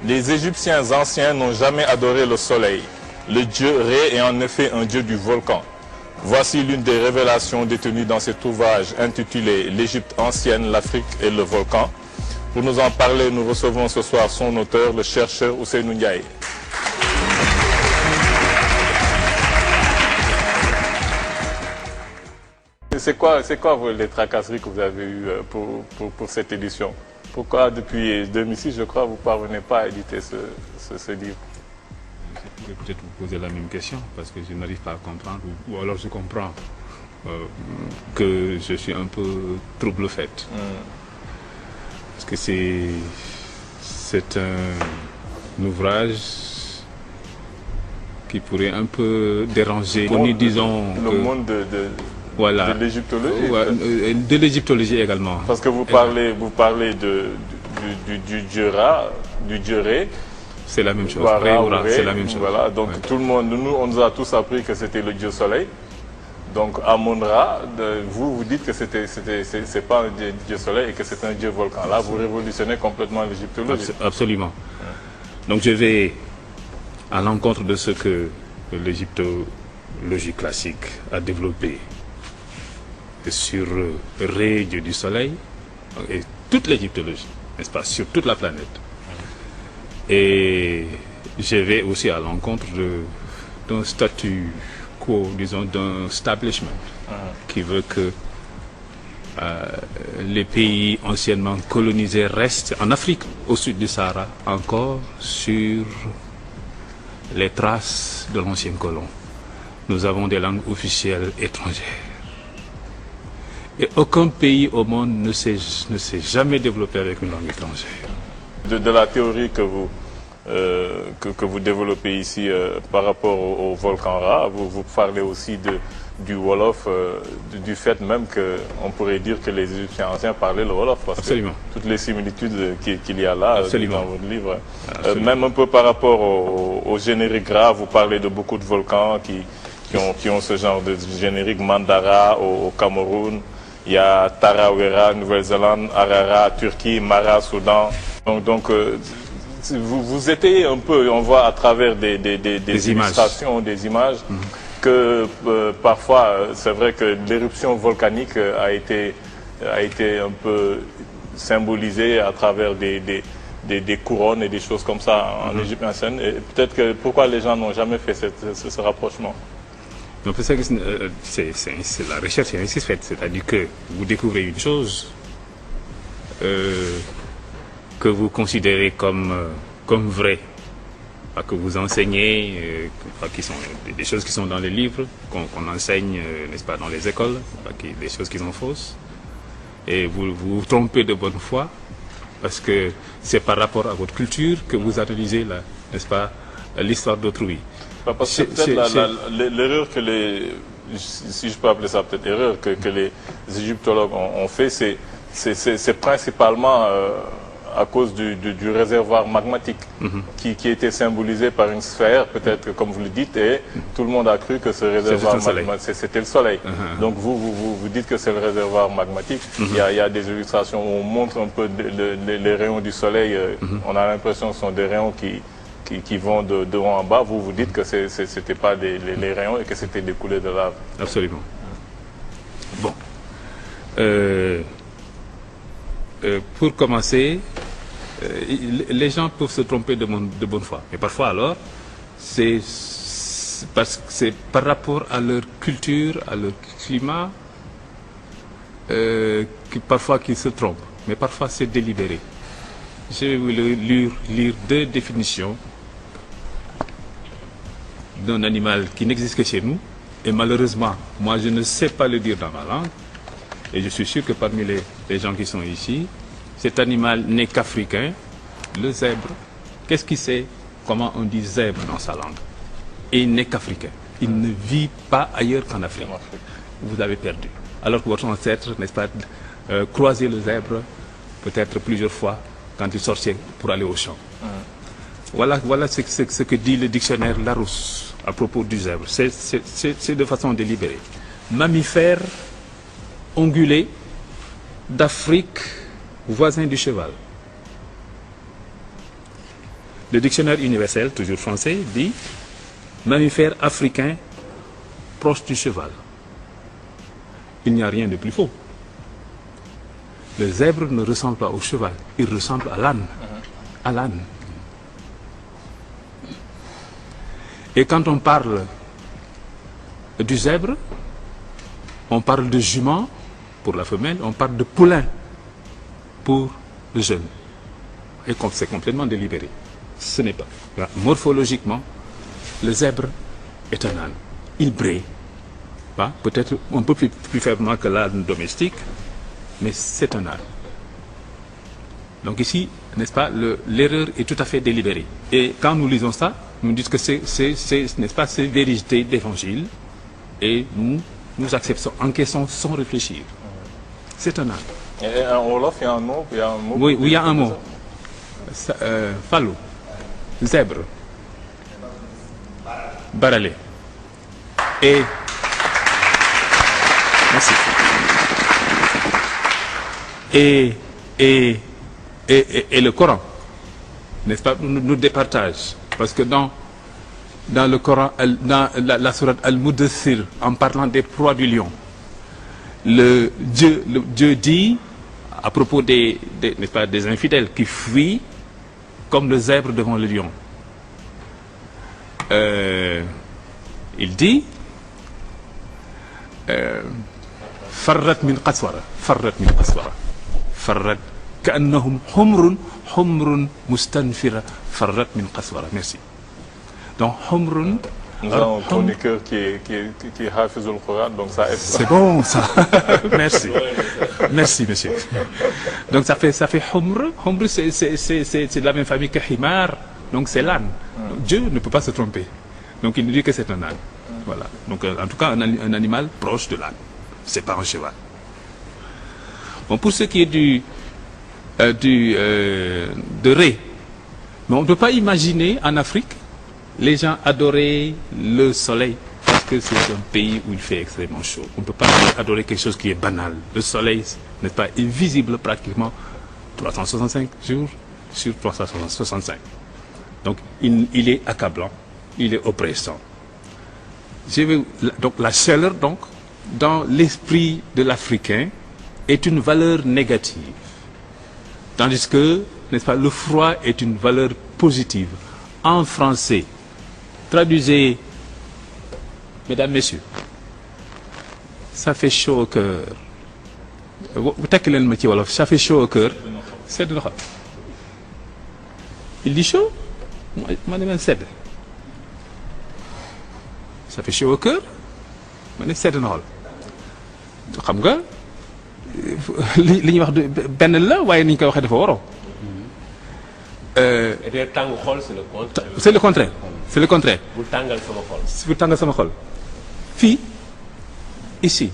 Les Égyptiens anciens n'ont jamais adoré le soleil. Le dieu Ré est en effet un dieu du volcan. Voici l'une des révélations détenues dans cet ouvrage intitulé « L'Égypte ancienne, l'Afrique et le volcan ». Pour nous en parler, nous recevons ce soir son auteur, le chercheur Ousseynou Ndiaye. C'est quoi les tracasseries que vous avez eues pour cette édition? Pourquoi depuis 2006, je crois, vous ne parvenez pas à éditer ce livre? Je pourrais peut-être vous poser la même question, parce que je n'arrive pas à comprendre, ou alors je comprends que je suis un peu trouble-faite. Parce que c'est un ouvrage qui pourrait un peu déranger, disons... Le monde voilà. De l'égyptologie. De l'égyptologie également. Parce que vous parlez du dieu Ra, du dieu Ré. C'est la même chose. C'est la même chose. Voilà. Donc tout le monde, nous, on nous a tous appris que c'était le dieu soleil. Donc Amon-Ra, vous dites que c'est pas un dieu soleil et que c'est un dieu volcan. Là, vous révolutionnez complètement l'égyptologie. Absolument. Donc je vais à l'encontre de ce que l'égyptologie classique a développé sur Ré, dieu du soleil, et toute l'égyptologie, n'est-ce pas, sur toute la planète. Et je vais aussi à l'encontre d'un statu quo, disons, d'un establishment, qui veut que les pays anciennement colonisés restent en Afrique, au sud du Sahara, encore sur les traces de l'ancien colon. Nous avons des langues officielles étrangères. Et aucun pays au monde ne s'est jamais développé avec une langue étrangère. De la théorie que vous développez ici par rapport au volcan Ra, vous parlez aussi du Wolof, du fait même qu'on pourrait dire que les Égyptiens anciens parlaient le Wolof. Parce Absolument. Que toutes les similitudes qu'il y a là dans votre livre. Absolument. Même un peu par rapport au générique Ra, vous parlez de beaucoup de volcans qui ont ce genre de générique. Mandara au Cameroun. Il y a Tarawera, Nouvelle-Zélande, Arara, Turquie, Mara, Soudan. Donc vous étayez un peu, on voit à travers des illustrations, des images, que parfois, c'est vrai que l'éruption volcanique a été un peu symbolisée à travers des couronnes et des choses comme ça en Égypte ancienne. Et peut-être que pourquoi les gens n'ont jamais fait ce rapprochement? Donc c'est la recherche est ainsi faite, c'est-à-dire que vous découvrez une chose que vous considérez comme vraie, que vous enseignez, qui sont des choses qui sont dans les livres, qu'on enseigne, n'est-ce pas, dans les écoles, des choses qui sont fausses, et vous vous trompez de bonne foi, parce que c'est par rapport à votre culture que vous analysez, n'est-ce pas, l'histoire d'autrui. Parce que peut-être l'erreur si je peux appeler ça peut-être erreur, que les égyptologues ont fait, c'est principalement à cause du réservoir magmatique qui était symbolisé par une sphère, peut-être comme vous le dites, et tout le monde a cru que ce réservoir magmatique, c'était le soleil. Donc vous dites que c'est le réservoir magmatique. Il y a des illustrations où on montre un peu les rayons du soleil. On a l'impression que ce sont des rayons qui vont de haut en bas. Vous dites que ce n'était pas les rayons et que c'était des coulées de lave. Absolument. Bon. Pour commencer, les gens peuvent se tromper de bonne foi. Mais parfois alors, c'est par rapport à leur culture, à leur climat, parfois qu'ils se trompent. Mais parfois c'est délibéré. Je vais vous lire deux définitions d'un animal qui n'existe que chez nous. Et malheureusement, moi je ne sais pas le dire dans ma langue. Et je suis sûr que parmi les gens qui sont ici, cet animal n'est qu'africain, le zèbre. Qu'est-ce qu'il sait comment on dit zèbre dans sa langue? Et il n'est qu'africain. Il ne vit pas ailleurs qu'en Afrique. Vous avez perdu. Alors que votre ancêtre, n'est-ce pas, croisait le zèbre peut-être plusieurs fois quand il sortait pour aller au champ. Voilà ce que dit le dictionnaire Larousse à propos du zèbre. C'est de façon délibérée. mammifère ongulé d'Afrique voisin du cheval. Le dictionnaire universel, toujours français, dit mammifère africain proche du cheval. Il n'y a rien de plus faux. Le zèbre ne ressemble pas au cheval, il ressemble à l'âne. À l'âne. Et quand on parle du zèbre, on parle de jument pour la femelle, on parle de poulain pour le jeune. Et c'est complètement délibéré. Ce n'est pas. Morphologiquement, le zèbre est un âne. Il brille. Peut-être un peu plus faiblement que l'âne domestique, mais c'est un âne. Donc ici, n'est-ce pas, l'erreur est tout à fait délibérée. Et quand nous lisons ça, nous disons que n'est-ce pas, c'est vérité d'évangile, et nous acceptons, encaissons sans réfléchir. C'est un âne. Et en Wolof, il y a un mot, Oui, il y a un mot. Fallou, zèbre, baralé. Et merci. Et le Coran, n'est-ce pas, nous départage. Parce que dans le Coran, dans la sourate Al-Mudaththir, en parlant des proies du lion, le Dieu dit, à propos n'est-ce pas, des infidèles qui fuient comme le zèbre devant le lion. Il dit farrat min qaswara, farrat ka'annahum humrun mustanfira, farrat min qaswara. Merci. Donc humrun. Nous avons un chroniqueur qui est Hafizul Quran, donc ça aide. C'est bon ça. Merci. Merci monsieur. Donc ça fait humr. Humr c'est de la même famille que himar. Donc c'est l'âne. Dieu ne peut pas se tromper. Donc il nous dit que c'est un âne. Voilà. Donc en tout cas un animal proche de l'âne. C'est pas un cheval. Bon, pour ce qui est de ré, mais on ne peut pas imaginer en Afrique les gens adorer le soleil parce que c'est un pays où il fait extrêmement chaud. On ne peut pas adorer quelque chose qui est banal. Le soleil n'est pas invisible pratiquement 365 jours sur 365. Donc il est accablant, il est oppressant. Donc la chaleur, donc, dans l'esprit de l'Africain, est une valeur négative. Tandis que, n'est-ce pas, le froid est une valeur positive. En français, traduisez, mesdames, messieurs, ça fait chaud au cœur. Ça fait chaud au cœur. C'est de l'Europe. Il dit chaud, moi je cède. Ça fait chaud au cœur, moi je cède. Xam nga li ñuy wax benn la waaye ni ñu koy waxee dafa waroo. C'est le contraire. C'est le contraire. bu tàngal sama xol. bu tàngal sama xol. Fii, ici,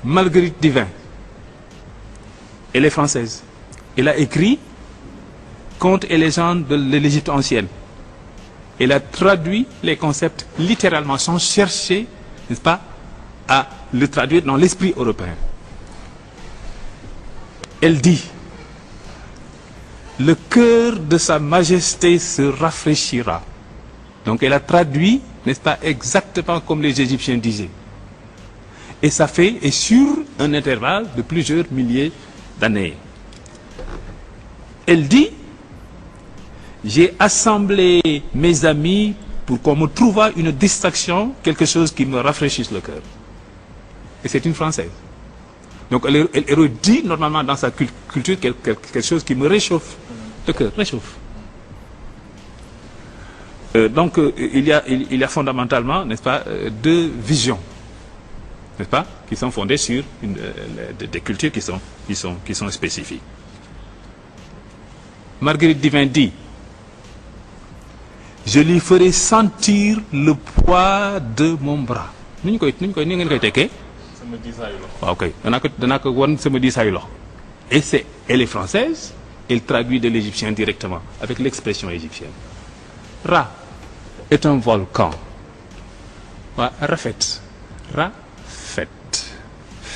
Marguerite Divin, elle est française. Elle a écrit Contes et légendes de l'Égypte ancienne. Elle a traduit les concepts littéralement sans chercher, n'est-ce pas, à le traduire dans l'esprit européen. Elle dit: le cœur de sa majesté se rafraîchira. Donc elle a traduit, n'est-ce pas, exactement comme les Égyptiens disaient. Et ça fait, et sur un intervalle de plusieurs milliers d'années. Elle dit: j'ai assemblé mes amis pour qu'on me trouvât une distraction, quelque chose qui me rafraîchisse le cœur. Et c'est une Française. Donc elle dit normalement dans sa culture quelque chose qui me réchauffe le cœur, réchauffe. Donc il y a fondamentalement, n'est-ce pas, deux visions, n'est-ce pas, qui sont fondées sur des cultures qui sont spécifiques. Marguerite Divin dit: je lui ferai sentir le poids de mon bras. Ni ngeen koy tekkee. sama diisaayu loxo. waaw kay danaa ko wan sama diisaayu loxo. Et elle est française, elle traduit de l'égyptien directement avec l'expression égyptienne. Ra est un volcan. Waa rafet. Rafet.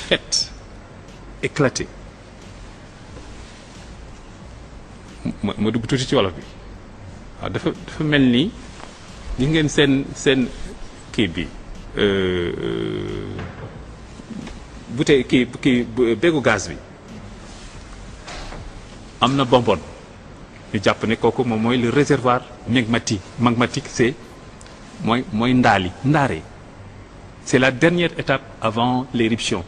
fête éclatée ma dugg tuuti ci wolof bi waaw dafa mel ni gis ngeen seen kii bi bouteille kii bégu gaz bi am na bonbonne ñu jàpp ne kooku moom mooy le réservoir magmatique c'est mooy ndaare c'est la dernière étape avant l'éruption.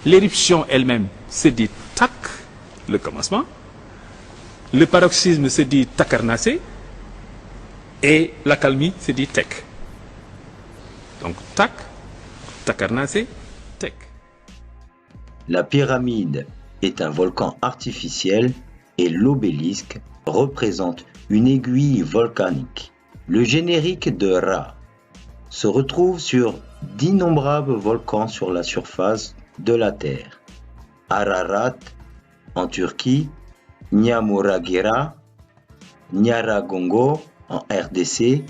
L'éruption elle-même se dit tak, le commencement. Le paroxysme se dit takarnase et l'accalmie se dit tek. Donc tak, takarnase, tek. La pyramide est un volcan artificiel et l'obélisque représente une aiguille volcanique. Le générique de Ra se retrouve sur d'innombrables volcans sur la surface de la Terre. Ararat en Turquie, Nyamuragira, Nyaragongo en RDC,